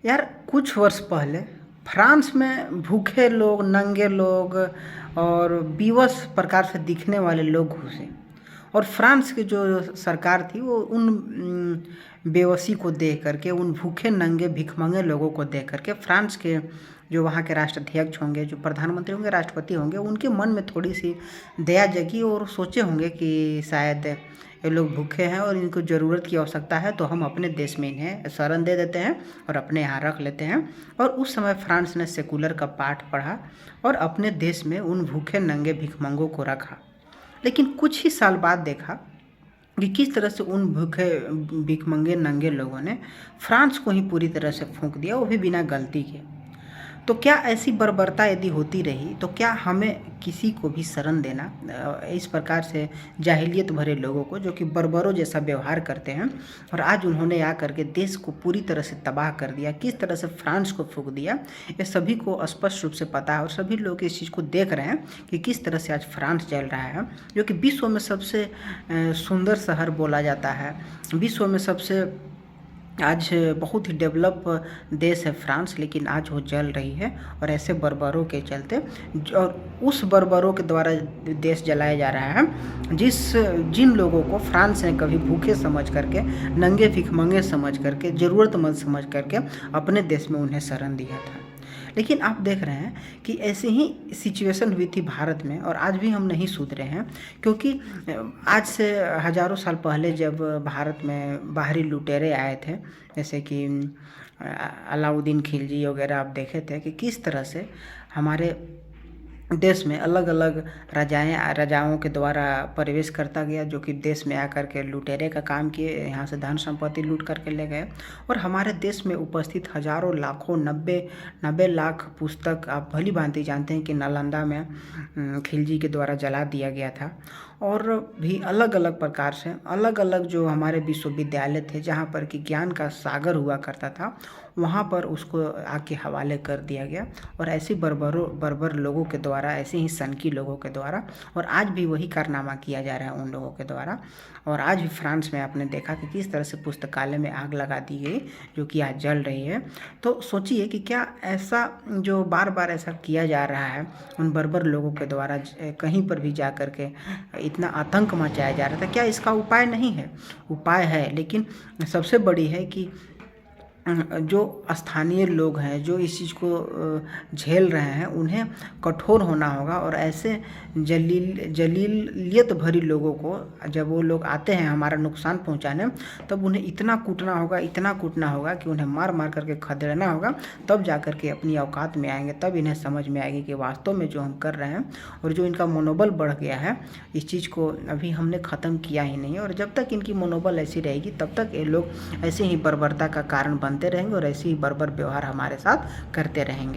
यार कुछ वर्ष पहले फ्रांस में भूखे लोग, नंगे लोग और विवश प्रकार से दिखने वाले लोग घुसे और फ्रांस की जो सरकार थी वो उन बेबसी को देख करके, उन भूखे नंगे भिखमंगे लोगों को देख करके फ्रांस के जो वहाँ के राष्ट्राध्यक्ष होंगे, जो प्रधानमंत्री होंगे, राष्ट्रपति होंगे, उनके मन में थोड़ी सी दया जगी और सोचे होंगे कि शायद ये लोग भूखे हैं और इनको ज़रूरत की आवश्यकता है, तो हम अपने देश में इन्हें शरण दे देते हैं और अपने यहाँ रख लेते हैं। और उस समय फ्रांस ने सेकुलर का पाठ पढ़ा और अपने देश में उन भूखे नंगे भिखमंगों को रखा। लेकिन कुछ ही साल बाद देखा कि किस तरह से उन भूखे भिखमंगे नंगे लोगों ने फ्रांस को ही पूरी तरह से फूंक दिया, वो भी बिना गलती के। तो क्या ऐसी बर्बरता यदि होती रही तो क्या हमें किसी को भी शरण देना, इस प्रकार से जाहिलियत भरे लोगों को जो कि बर्बरों जैसा व्यवहार करते हैं, और आज उन्होंने आकर के देश को पूरी तरह से तबाह कर दिया, किस तरह से फ्रांस को फूंक दिया, ये सभी को स्पष्ट रूप से पता है और सभी लोग इस चीज़ को देख रहे हैं कि किस तरह से आज फ्रांस चल रहा है, जो कि विश्व में सबसे सुंदर शहर बोला जाता है, विश्व में सबसे आज बहुत ही डेवलप देश है फ्रांस, लेकिन आज वो जल रही है और ऐसे बर्बरों के चलते, और उस बर्बरों के द्वारा देश जलाया जा रहा है जिन लोगों को फ्रांस ने कभी भूखे समझ करके, नंगे भिखमंगे समझ करके, ज़रूरतमंद समझ करके अपने देश में उन्हें शरण दिया था। लेकिन आप देख रहे हैं कि ऐसे ही सिचुएशन हुई थी भारत में और आज भी हम नहीं सुधरे हैं, क्योंकि आज से हज़ारों साल पहले जब भारत में बाहरी लुटेरे आए थे, जैसे कि अलाउद्दीन खिलजी वगैरह, आप देखे थे कि किस तरह से हमारे देश में अलग अलग राजाओं के द्वारा प्रवेश करता गया, जो कि देश में आकर के लुटेरे का काम किए, यहाँ से धन संपत्ति लूट करके ले गए। और हमारे देश में उपस्थित हजारों, लाखों, 90 लाख पुस्तक आप भली भांति जानते हैं कि नालंदा में खिलजी के द्वारा जला दिया गया था। और भी अलग अलग प्रकार से अलग अलग जो हमारे विश्वविद्यालय थे जहाँ पर कि ज्ञान का सागर हुआ करता था, वहाँ पर उसको आके हवाले कर दिया गया। और ऐसे बर्बर लोगों के द्वारा, ऐसे ही सनकी लोगों के द्वारा, और आज भी वही कारनामा किया जा रहा है उन लोगों के द्वारा। और आज भी फ्रांस में आपने देखा कि किस तरह से पुस्तकालय में आग लगा दी गई, जो कि आज जल रही है। तो सोचिए कि क्या ऐसा जो बार बार ऐसा किया जा रहा है उन बर्बर लोगों के द्वारा, कहीं पर भी जा कर के इतना आतंक मचाया जा रहा था, क्या इसका उपाय नहीं है? उपाय है, लेकिन सबसे बड़ी है कि जो स्थानीय लोग हैं, जो इस चीज़ को झेल रहे हैं, उन्हें कठोर होना होगा। और ऐसे जलीलियत भरी लोगों को जब वो लोग आते हैं हमारा नुकसान पहुंचाने, तब उन्हें इतना कूटना होगा कि उन्हें मार मार करके खदेड़ना होगा, तब जा कर के अपनी औकात में आएंगे, तब इन्हें समझ में आएगी कि वास्तव में जो हम कर रहे हैं और जो इनका मनोबल बढ़ गया है, इस चीज़ को अभी हमने ख़त्म किया ही नहीं है। और जब तक इनकी मनोबल ऐसी रहेगी तब तक ये लोग ऐसे ही बर्बरता का कारण बनते रहेंगे और ऐसे ही बर्बर व्यवहार हमारे साथ करते रहेंगे।